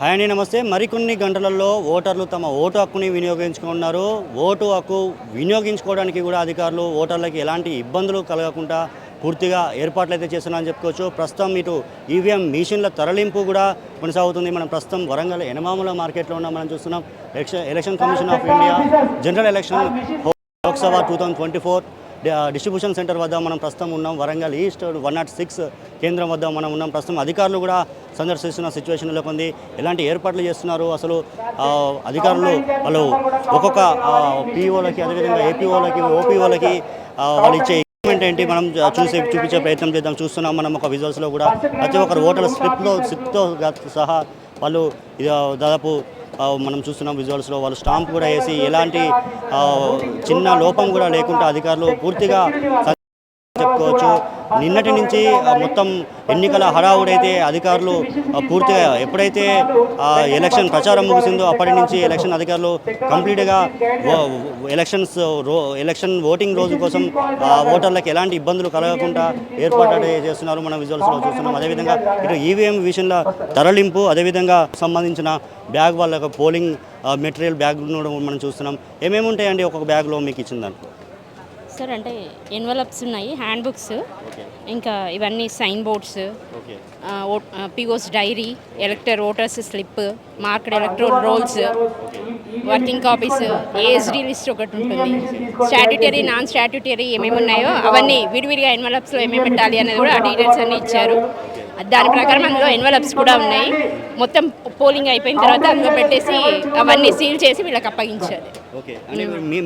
Hi అండి, నమస్తే. మరికొన్ని గంటలలో ఓటర్లు తమ ఓటు హక్కుని వినియోగించుకున్నారు. ఓటు హక్కు వినియోగించుకోవడానికి కూడా అధికారులు ఓటర్లకి ఎలాంటి ఇబ్బందులు కలగకుండా పూర్తిగా ఏర్పాట్లు అయితే చేస్తున్నారని చెప్పుకోవచ్చు. ప్రస్తుతం ఇటు ఈవీఎం మిషన్ల తరలింపు కూడా కొనసాగుతుంది. మనం ప్రస్తుతం వరంగల్ ఎనమాముల మార్కెట్లో ఉన్నాం. మనం చూస్తున్నాం election commission of India general election Lok Sabha 2024 distribution centre వద్ద మనం ప్రస్తుతం ఉన్నాం. వరంగల్ ఈస్ట్ 106 కేంద్రం వద్ద మనం ఉన్నాం. ప్రస్తుతం అధికారులు కూడా సందర్శిస్తున్న సిచ్యువేషన్లో ఉంది. ఎలాంటి ఏర్పాట్లు చేస్తున్నారు, అసలు అధికారులు వాళ్ళు ఒక్కొక్క పీఓలకి, అదేవిధంగా ఏపీఓలకి, ఓపీఓలకి వాళ్ళు ఇచ్చే ఈక్విప్మెంట్ ఏంటి మనం చూపించే ప్రయత్నం చేద్దాం. చూస్తున్నాం మనం ఒక విజువల్స్లో కూడా ప్రతి ఒక్కరు ఓటర్ల స్లిప్తో సహా వాళ్ళు దాదాపు మనం చూస్తున్నాం విజువల్స్లో వాళ్ళు స్టాంప్ కూడా వేసి ఎలాంటి చిన్న లోపం కూడా లేకుండా అధికారులు పూర్తిగా చెప్పుకోవచ్చు. నిన్నటి నుంచి మొత్తం ఎన్నికల హడావుడైతే అధికారులు పూర్తిగా ఎప్పుడైతే ఎలక్షన్ ప్రచారం ముగిసిందో అప్పటి నుంచి ఎలక్షన్ అధికారులు కంప్లీట్గా ఎలక్షన్ ఓటింగ్ రోజు కోసం ఓటర్లకు ఎలాంటి ఇబ్బందులు కలగకుండా ఏర్పాటు చేస్తున్నారు. మనం విజువల్స్లో చూస్తున్నాం. అదేవిధంగా ఇటు ఈవీఎం విషయంలో తరలింపు, అదేవిధంగా సంబంధించిన బ్యాగ్ వాళ్ళ పోలింగ్ మెటీరియల్ బ్యాగ్ మనం చూస్తున్నాం. ఏమేమి ఉంటాయండి ఒక్కొక్క బ్యాగ్లో మీకు ఇచ్చిందానికి? సార్ అంటే ఎన్వలప్స్ ఉన్నాయి, హ్యాండ్ బుక్స్, ఇంకా ఇవన్నీ sign boards, POs diary, voters slip, marked electoral rolls, working copies, ASD list ఒకటి ఉంటుంది. స్టాట్యూటరీ, నాన్ స్టాట్యూటరీ ఏమేమి ఉన్నాయో అవన్నీ విడివిడిగా ఎన్వలప్స్లో ఏమేమి పెట్టాలి అనేది కూడా ఆ డీటెయిల్స్ అన్నీ ఇచ్చారు. దాని ప్రకారం అందులో ఎన్వలప్స్ కూడా ఉన్నాయి. మొత్తం పోలింగ్ అయిపోయిన తర్వాత అందులో పెట్టేసి అవన్నీ సీల్ చేసి వీళ్ళకి అప్పగించాలి.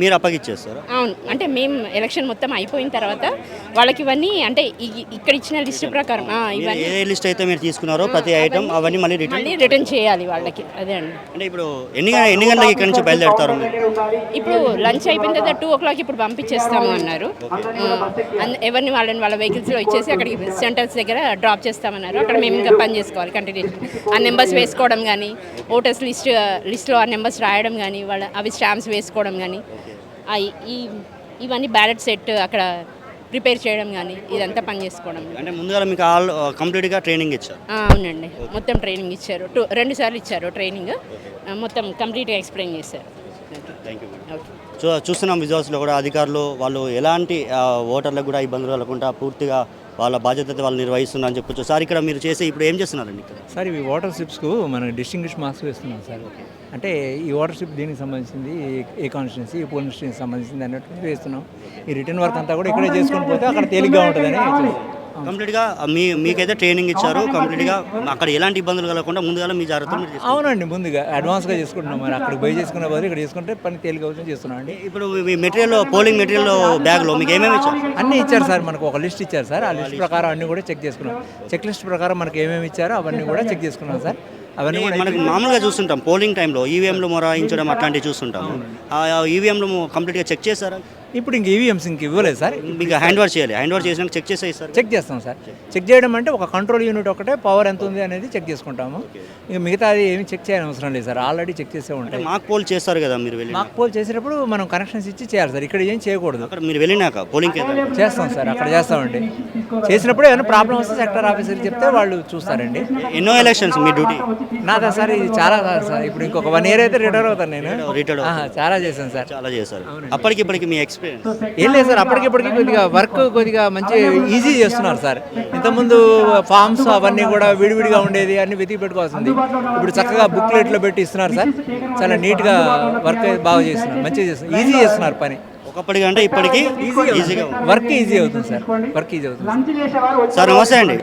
మీరు అప్పగించేస్తారు? అవును, అంటే మేము ఎలక్షన్ మొత్తం అయిపోయిన తర్వాత వాళ్ళకి ఇవన్నీ అంటే ఇక్కడ ఇచ్చిన లిస్ట్ ప్రకారం ఇవన్నీ ఏ లిస్ట్ అయితే మీరు తీసుకున్నారో ప్రతి ఐటమ్ అవన్నీ మళ్ళీ రిటర్న్ చేయాలి వాళ్ళకి. అదే అండి. అంటే ఇప్పుడు ఎన్ని గంటలకి ఇక్కడ నుంచి బయలుదేరుతారు? ఇప్పుడు లంచ్ అయిపోయిన తర్వాత 2 o'clock ఇప్పుడు పంపించేస్తాము అన్నారు. ఎవరిని వాళ్ళ వెహికల్స్లో ఇచ్చేసి అక్కడికి సెంటర్స్ దగ్గర డ్రాప్ చేస్తామన్నారు. అక్కడ మేము ఇంకా పని చేసుకోవాలి. కంటిన్యూషన్ ఆ నెంబర్స్ వేసుకోవడం కానీ, ఓటర్స్ లిస్ట్లో ఆ నెంబర్స్ రాయడం కానీ, అవి స్టాంప్స్ వేసుకోవడం కానీ, ఇవన్నీ బ్యాలెట్ సెట్ అక్కడ ప్రిపేర్ చేయడం కానీ, ఇదంతా పని చేసుకోవడం. అంటే ముందుగా మీకు కంప్లీట్గా ట్రైనింగ్ ఇచ్చారు? అవునండి, మొత్తం ట్రైనింగ్ ఇచ్చారు. 2 సార్లు ఇచ్చారు ట్రైనింగ్. మొత్తం కంప్లీట్గా ఎక్స్ప్లెయిన్ చేశారు. చూస్తున్నాం విజువల్స్లో కూడా అధికారులు వాళ్ళు ఎలాంటి ఓటర్లకు కూడా ఇబ్బందులు కలగకుండా పూర్తిగా వాళ్ళ బాధ్యత వాళ్ళు నిర్వహిస్తున్నారని చెప్పొచ్చు. సార్ ఇక్కడ మీరు చేసి ఇప్పుడు ఏం చేస్తున్నారండి ఇక్కడ? సార్ ఇవి వాటర్ స్లిప్స్కు మనం డిస్టింగ్విష్ మార్క్స్ వేస్తున్నాం సార్. అంటే ఈ వాటర్ స్లిప్ దీనికి సంబంధించింది, ఏ కాన్స్టిట్యున్సీ, ఏ పోలింగ్ స్టేషన్కి సంబంధించింది అన్నట్టు వేస్తున్నాం. ఈ రిటర్న్ వర్క్ అంతా కూడా ఇక్కడే చేసుకుని పోతే అక్కడ తేలిగ్గా ఉంటుందని కంప్లీట్గా మీకైతే ట్రైనింగ్ ఇచ్చారు. కంప్లీట్గా అక్కడ ఎలాంటి ఇబ్బందులు కలగకుండా ముందుగా మీ జాగ్రత్తలు? అవునండి, ముందుగా అడ్వాన్స్గా చేసుకుంటున్నాం. మరి అక్కడ పోయి చేసుకునే బదులు ఇక్కడ చేసుకుంటే పని తేలిక అవుతుంది చేస్తున్నాం అండి. ఇప్పుడు మీ మెటీరియల్, పోలింగ్ మెటీరియల్ బ్యాగ్లో మీకు ఏమేమి ఇచ్చారు? అన్నీ ఇచ్చారు సార్. మనకు ఒక లిస్ట్ ఇచ్చారు సార్. ఆ లిస్ట్ ప్రకారం అన్నీ కూడా చెక్ చేసుకున్నాం. చెక్ లిస్ట్ ప్రకారం మనకి ఏమేమి ఇచ్చారో అవన్నీ కూడా చెక్ చేసుకున్నాం సార్. అవన్నీ మనకి మామూలుగా చూస్తుంటాం పోలింగ్ టైంలో ఈవీఎంలు మొరాయించడం అట్లాంటివి చూస్తుంటాం. ఈవీఎంలు కంప్లీట్గా చెక్ చేశారా? ఇప్పుడు ఇంక ఈవీఎంస్ ఇంక ఇవ్వలేదు సార్. మీకు హ్యాండ్ ఓవర్ చేయాలి. హ్యాండ్ ఓవర్ చేసినాక చెక్ చేసేది సార్? చెక్ చేస్తాం సార్. చెక్ చేయడం అంటే ఒక కంట్రోల్ యూనిట్ ఒకటే పవర్ ఎంత ఉంది అనేది చెక్ చేసుకుంటాము. ఇక మిగతా అది ఏమి చెక్ చేయని అవసరం లేదు సార్. ఆల్రెడీ చెక్ చేసే ఉంటాయి. మాక్ పోల్ చేస్తారు కదా మీరు వెళ్ళి? మాక్ పోల్ చేసేటప్పుడు మనం కనెక్షన్స్ ఇచ్చి చేయాలి సార్. ఇక్కడ ఏం చేయకూడదు. అక్కడ మీరు వెళ్ళినాక పోలింగ్ చేస్తాం సార్. అక్కడ చేస్తామండి. చేసినప్పుడు ఏమైనా ప్రాబ్లం వస్తే సెక్టర్ ఆఫీసర్ చెప్తే వాళ్ళు చూస్తారండి. ఎన్నో ఎలక్షన్స్ మీ డ్యూటీ? నాదా సార్ ఇది చాలా కాదు సార్. ఇప్పుడు ఇంకొక 1 year అయితే రిటైర్ అవుతాను నేను. చాలా చేశాను సార్. చాలా చేశారు. అప్పటికిప్పటికి మీ ఎక్స్పీరియన్స్ ఏం లేదు సార్. అప్పటికిప్పటికి కొద్దిగా మంచి ఈజీ చేస్తున్నారు సార్. ఇంతకుముందు ఫామ్స్ అవన్నీ కూడా విడివిడిగా ఉండేది, అన్ని వెతికి పెట్టుకోవాల్సింది. ఇప్పుడు చక్కగా బుక్లెట్లో పెట్టి ఇస్తున్నారు సార్. చాలా నీట్గా వర్క్ బాగా చేస్తున్నారు, మంచిగా చేస్తున్నారు, ఈజీ చేస్తున్నారు పని. ఒకప్పటికి అంటే ఇప్పటికి ఈజీగా వర్క్ ఈజీ అవుతుంది సార్. వర్క్ ఈజీ అవుతుంది సార్. నమస్తే అండి.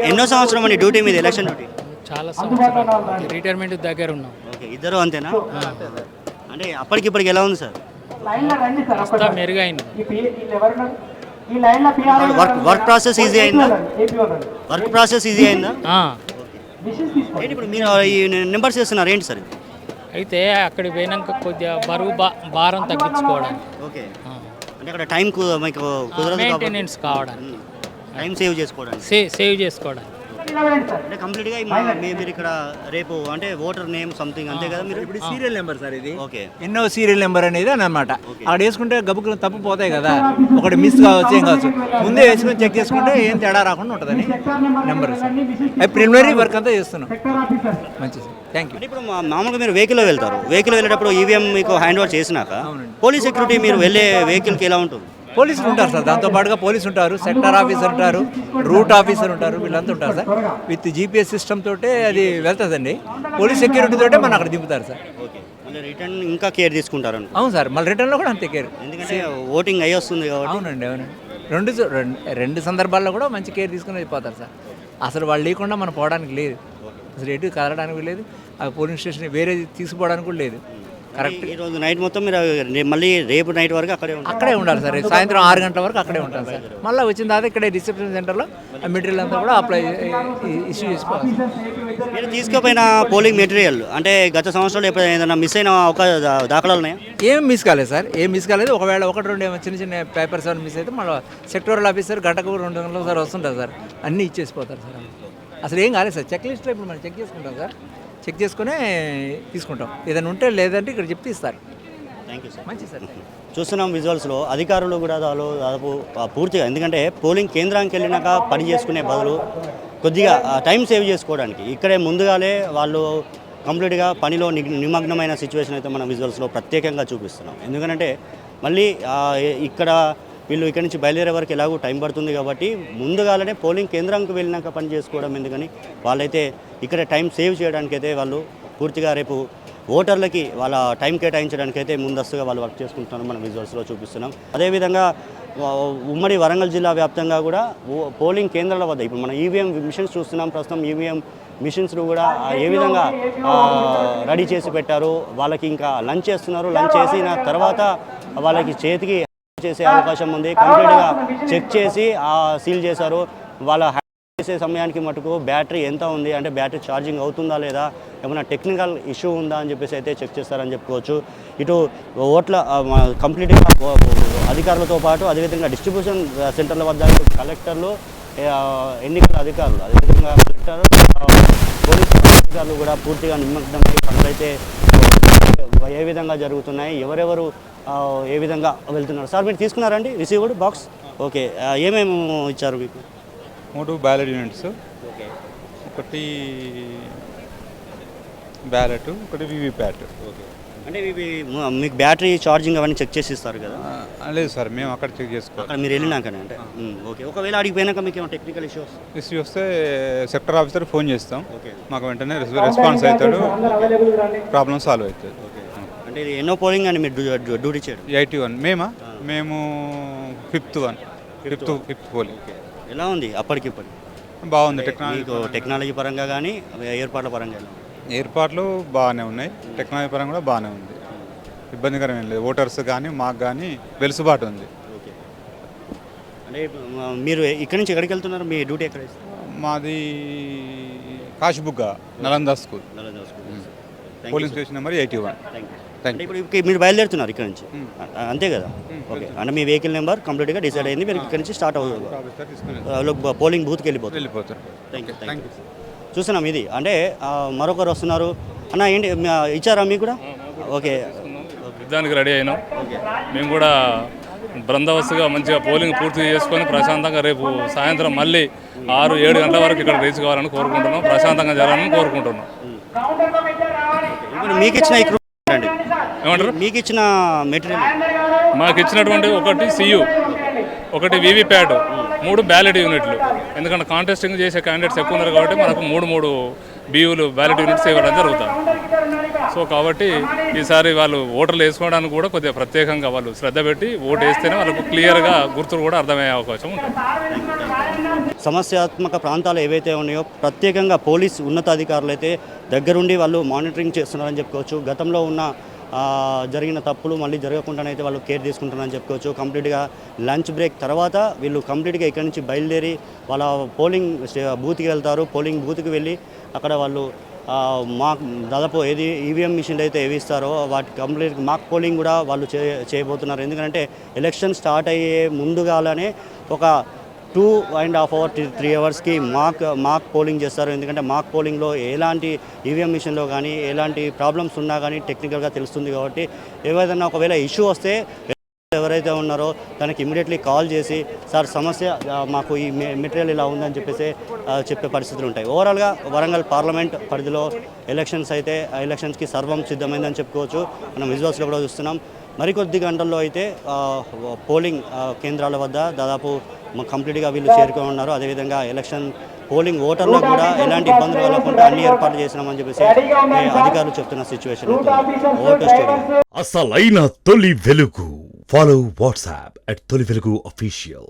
ఎన్నో సంవత్సరం అండి డ్యూటీ మీద, ఎలక్షన్ డ్యూటీ? చాలా సంవత్సరాలు, రిటైర్మెంట్ దగ్గర ఉన్నాం. ఓకే, ఇద్దరు అంతేనా? అంటే అప్పటికిప్పటికి ఎలా ఉంది సార్? మెరుగైంది. వర్క్ ప్రాసెస్ ఈజీ అయిందా? వర్క్ ప్రాసెస్ ఈజీ అయిందా? ఏంటి ఇప్పుడు మీరు ఈ నెంబర్స్ చేస్తున్నారు ఏంటి సార్? అయితే అక్కడికి పోయినాక కొద్దిగా బరువు భారం తగ్గించుకోవడానికి. ఓకే, అంటే అక్కడ టైం మీకు కుదరదు, మెయింటెనెన్స్ కావడానికి, టైం సేవ్ చేసుకోవడానికి. సేవ్ చేసుకోవడానికి. అంటే కంప్లీట్గా మీరు ఇక్కడ రేపు అంటే ఓటర్ నేమ్ సంథింగ్ అంతే కదా మీరు ఇప్పుడు సీరియల్ నెంబర్ సార్ ఇది. ఓకే ఎన్నో సీరియల్ నెంబర్ అనేది అని అనమాట. అక్కడ వేసుకుంటే గబుక్కులు తప్పు పోతాయి కదా, ఒకటి మిస్ కావచ్చు ఏం కావచ్చు, ముందే వేసుకొని చెక్ చేసుకుంటే ఏం తేడా రాకుండా ఉంటుందని నెంబర్ సార్. అది ప్రిలిమినరీ వర్క్ అంతా చేస్తున్నాం. మంచిది సార్, థ్యాంక్ యూ. అంటే ఇప్పుడు మామూలుగా మీరు వెహికల్లో వెళ్తారు, వెహికల్ వెళ్ళేటప్పుడు ఈవీఎం మీకు హ్యాండ్ ఓవర్ చేసినాక పోలీస్ సెక్యూరిటీ మీరు వెళ్ళే వెహికల్కి ఎలా ఉంటుంది? పోలీసులు ఉంటారు సార్, దాంతో పాటుగా పోలీసు ఉంటారు, సెక్టర్ ఆఫీసర్ ఉంటారు, రూట్ ఆఫీసర్ ఉంటారు, వీళ్ళంతా ఉంటారు సార్. విత్ జీపీఎస్ సిస్టమ్ తోటే అది వెళ్తుందండి. పోలీస్ సెక్యూరిటీ తోటే మనం అక్కడ దింపుతారు సార్. ఓకే, మళ్ళీ రిటర్న్ ఇంకా కేర్ తీసుకుంటారు అనుకో. అవును సార్, మళ్ళీ రిటర్న్లో కూడా అంతే కేర్. ఎందుకంటే ఓటింగ్ అయ్యి వస్తుంది కాబట్టి. అవునండి, అవునండి. రెండు సందర్భాల్లో కూడా మంచి కేర్ తీసుకుని వెళ్ళిపోతారు సార్. అసలు వాళ్ళు లేకుండా మనం పోవడానికి లేదు, అసలు ఎటు కదలడానికి లేదు, ఆ పోలీస్ స్టేషన్ వేరే తీసుకుపోవడానికి కూడా లేదు. కరెక్ట్. ఈరోజు నైట్ మొత్తం మీరు మళ్ళీ రేపు నైట్ వరకు అక్కడే ఉండాలి సార్. సాయంత్రం 6 గంటల వరకు అక్కడే ఉంటాం సార్. మళ్ళీ వచ్చిన తర్వాత ఇక్కడ రిసెప్షన్ సెంటర్లో ఆ మెటీరియల్ అంతా కూడా అప్లై ఇష్యూ చేసుకోవాలి. మీరు తీసుకుపోయిన పోలింగ్ మెటీరియల్ అంటే గత సంవత్సరాలు ఎప్పుడైనా ఏదైనా మిస్ అయిన ఒక దాఖలాలు ఉన్నాయా? ఏం మిస్ కాలేదు సార్, ఏం మిస్ కాలేదు. ఒకవేళ ఒకటి రెండు ఏమో చిన్న చిన్న పేపర్స్ ఏమైనా మిస్ అయితే మళ్ళీ సెక్టోరల్ ఆఫీసర్ గంటకు 2 గంటలకు సార్ వస్తుంటారు సార్, అన్నీ ఇచ్చేసిపోతారు సార్. అసలు ఏం కాలేదు సార్. చెక్ లిస్ట్లో ఇప్పుడు మనం చెక్ చేసుకుంటాం సార్, చెక్ చేసుకునే తీసుకుంటాం. ఏదైనా ఉంటే లేదంటే ఇక్కడ చెప్తే ఇస్తారు. Thank you sir. మంచి సార్. చూస్తున్నాం విజువల్స్లో అధికారులు కూడా దాదాపు పూర్తిగా, ఎందుకంటే పోలింగ్ కేంద్రానికి వెళ్ళినాక పని చేసుకునే బదులు కొద్దిగా టైం సేవ్ చేసుకోవడానికి ఇక్కడే ముందుగానే వాళ్ళు కంప్లీట్గా పనిలో నిమగ్నమైన సిచ్యువేషన్ అయితే మనం విజువల్స్లో ప్రత్యేకంగా చూపిస్తున్నాం. ఎందుకంటే మళ్ళీ ఇక్కడ వీళ్ళు ఇక్కడి నుంచి బయలుదేరే వరకు ఎలాగో టైం పడుతుంది కాబట్టి ముందుగానే పోలింగ్ కేంద్రానికి వెళ్ళినాక పని చేసుకోవడం ఎందుకని వాళ్ళైతే ఇక్కడ టైం సేవ్ చేయడానికి అయితే వాళ్ళు పూర్తిగా రేపు ఓటర్లకి వాళ్ళ టైం కేటాయించడానికి అయితే ముందస్తుగా వాళ్ళు వర్క్ చేసుకుంటున్నారు మనం విజువల్స్లో చూపిస్తున్నాం. అదేవిధంగా ఉమ్మడి వరంగల్ జిల్లా వ్యాప్తంగా కూడా పోలింగ్ కేంద్రాల వద్ద ఇప్పుడు మనం ఈవీఎం మిషన్స్ చూస్తున్నాం. ప్రస్తుతం ఈవీఎం మిషన్స్ కూడా ఏ విధంగా రెడీ చేసి పెట్టారు, వాళ్ళకి ఇంకా లంచ్ చేస్తున్నారు. లంచ్ చేసిన తర్వాత వాళ్ళకి చేతికి చేసే అవకాశం ఉంది. కంప్లీట్గా చెక్ చేసి సీల్ చేశారు. వాళ్ళ చేసే సమయానికి మటుకు బ్యాటరీ ఎంత ఉంది అంటే బ్యాటరీ ఛార్జింగ్ అవుతుందా లేదా, ఏమైనా టెక్నికల్ ఇష్యూ ఉందా అని చెప్పేసి అయితే చెక్ చేస్తారని చెప్పుకోవచ్చు. ఇటు ఓట్ల కంప్లీట్గా అధికారులతో పాటు అదేవిధంగా డిస్ట్రిబ్యూషన్ సెంటర్ల వద్ద కలెక్టర్లు, ఎన్నికల అధికారులు, అదేవిధంగా కలెక్టర్, పోలీసు అధికారులు కూడా పూర్తిగా నిమగ్నమై పనులైతే ఏ విధంగా జరుగుతున్నాయి, ఎవరెవరు ఏ విధంగా వెళ్తున్నారు. సార్ మీరు తీసుకున్నారండి రిసీవ్డ్ బాక్స్? ఓకే, ఏమేమి ఇచ్చారు మీకు? 3 బ్యాలెట్ యూనిట్స్, ఒకటి బ్యాలెట్, ఒకటి వీవీప్యాట్. ఓకే, అంటే ఇవి మీకు బ్యాటరీ ఛార్జింగ్ అవన్నీ చెక్ చేసి ఇస్తారు కదా? లేదు సార్, మేము అక్కడ చెక్ చేసుకోవాలి. అక్కడ మీరు వెళ్ళినాకనే అంటే ఓకే. ఒకవేళ అడిగిపోయినాక మీకు ఏమైనా టెక్నికల్ ఇష్యూ వస్తే సెక్టర్ ఆఫీసర్ ఫోన్ చేస్తాం, ఓకే, మాకు వెంటనే రెస్పాన్స్ అవుతాడు, ప్రాబ్లం సాల్వ్ అవుతుంది. అంటే ఇది ఎన్నో పోలింగ్ అని మీరు డ్యూటీ చేయడం? 81. మేము ఫిఫ్త్ పోలింగ్. ఎలా ఉంది అప్పటికిప్పటి? బాగుంది. టెక్నాలజీ పరంగా కానీ ఏర్పాట్ల పరంగా ఏర్పాట్లు బాగానే ఉన్నాయి, టెక్నాలజీ పరంగా కూడా బాగానే ఉంది, ఇబ్బందికరం ఏం లేదు. ఓటర్స్ కానీ మాకు కానీ వెలుసుబాటు ఉంది. ఓకే, అంటే మీరు ఇక్కడి నుంచి ఎక్కడికి వెళ్తున్నారు? మీ డ్యూటీ ఎక్కడ? మాది Kashibugga Nalanda school, polling station number 81. అంటే ఇప్పుడు మీరు బయలుదేరుతున్నారు ఇక్కడ నుంచి అంతే కదా? ఓకే, అంటే మీ వెహికల్ నెంబర్ కంప్లీట్గా డిసైడ్ అయింది, మీరు ఇక్కడ నుంచి స్టార్ట్ అవుతుంది, పోలింగ్ బూత్కి వెళ్ళిపోతారు. Thank you. చూస్తున్నాం ఇది అంటే మరొకరు వస్తున్నారు అన్న, ఏంటి ఇచ్చారా మీకు కూడా? ఓకే, యుద్ధానికి రెడీ అయినాం. మేము కూడా బృందవస్తుగా మంచిగా పోలింగ్ పూర్తి చేసుకొని ప్రశాంతంగా రేపు సాయంత్రం మళ్ళీ 6-7 గంటల వరకు ఇక్కడ రీచ్ కావాలని కోరుకుంటున్నాం, ప్రశాంతంగా జరగాలని కోరుకుంటున్నాం. ఇప్పుడు మీకు ఇచ్చిన ఏమంటారు? మీకు ఇచ్చిన మెటీరియల్ మాకు ఇచ్చినటువంటి ఒకటి సియు, ఒకటి వీవీప్యాట్, 3 బ్యాలెట్ యూనిట్లు. ఎందుకంటే కాంటెస్టింగ్ చేసే క్యాండిడేట్స్ ఎక్కువ ఉన్నారు కాబట్టి మనకు 3 బియూలు బ్యాలెట్ యూనిట్స్ ఇవ్వడం జరుగుతుంది. సో కాబట్టి ఈసారి వాళ్ళు ఓటర్లు వేసుకోవడానికి కూడా కొద్దిగా ప్రత్యేకంగా వాళ్ళు శ్రద్ధ పెట్టి ఓటు వేస్తేనే వాళ్ళకు క్లియర్గా గుర్తులు కూడా అర్థమయ్యే అవకాశం ఉంటుంది. సమస్యాత్మక ప్రాంతాలు ఏవైతే ఉన్నాయో ప్రత్యేకంగా పోలీస్ ఉన్నతాధికారులు అయితే దగ్గరుండి వాళ్ళు మానిటరింగ్ చేస్తున్నారని చెప్పుకోవచ్చు. గతంలో ఉన్న జరిగిన తప్పులు మళ్ళీ జరగకుండానైతే వాళ్ళు కేర్ తీసుకుంటున్నారని చెప్పుకోవచ్చు. కంప్లీట్గా లంచ్ బ్రేక్ తర్వాత వీళ్ళు కంప్లీట్గా ఇక్కడి నుంచి బయలుదేరి వాళ్ళ పోలింగ్ బూత్కి వెళ్తారు. పోలింగ్ బూత్కి వెళ్ళి అక్కడ వాళ్ళు దాదాపు ఏది ఈవీఎం మిషన్లు అయితే ఏవి ఇస్తారో వాటి కంప్లీట్ మాక్ పోలింగ్ కూడా వాళ్ళు చేయబోతున్నారు. ఎందుకంటే ఎలక్షన్ స్టార్ట్ అయ్యే ముందుగానే ఒక 2.5 hours 3 అవర్స్కి మాక్ పోలింగ్ చేస్తారు. ఎందుకంటే మాక్ పోలింగ్లో ఎలాంటి ఈవీఎం మిషన్లో కానీ ఎలాంటి ప్రాబ్లమ్స్ ఉన్నా కానీ టెక్నికల్గా తెలుస్తుంది. కాబట్టి ఏదైనా ఒకవేళ ఇష్యూ వస్తే ఎవరైతే ఉన్నారో తనకి ఇమీడియట్లీ కాల్ చేసి సార్ సమస్య మాకు ఈ మెటీరియల్ ఇలా ఉందని చెప్పేసి చెప్పే పరిస్థితులు ఉంటాయి. ఓవరాల్గా వరంగల్ పార్లమెంట్ పరిధిలో ఎలక్షన్స్ అయితే ఆ ఎలక్షన్స్కి సర్వం సిద్ధమైందని చెప్పుకోవచ్చు. మనం విజువల్స్లో కూడా చూస్తున్నాం. మరికొద్ది గంటల్లో అయితే పోలింగ్ కేంద్రాల వద్ద దాదాపు కంప్లీట్గా వీళ్ళు చేరుకొని ఉన్నారు. అదేవిధంగా ఎలక్షన్ పోలింగ్ ఓటర్లకు కూడా ఎలాంటి ఇబ్బందులు కలగకుండా అన్ని ఏర్పాట్లు చేసినామని చెప్పేసి అధికారులు చెప్తున్న సిచ్యువేషన్. ఓటు స్టేడియం అసలైన తొలి వెలుగు. ఫాలో వాట్సాప్ @తొలి వెలుగు official.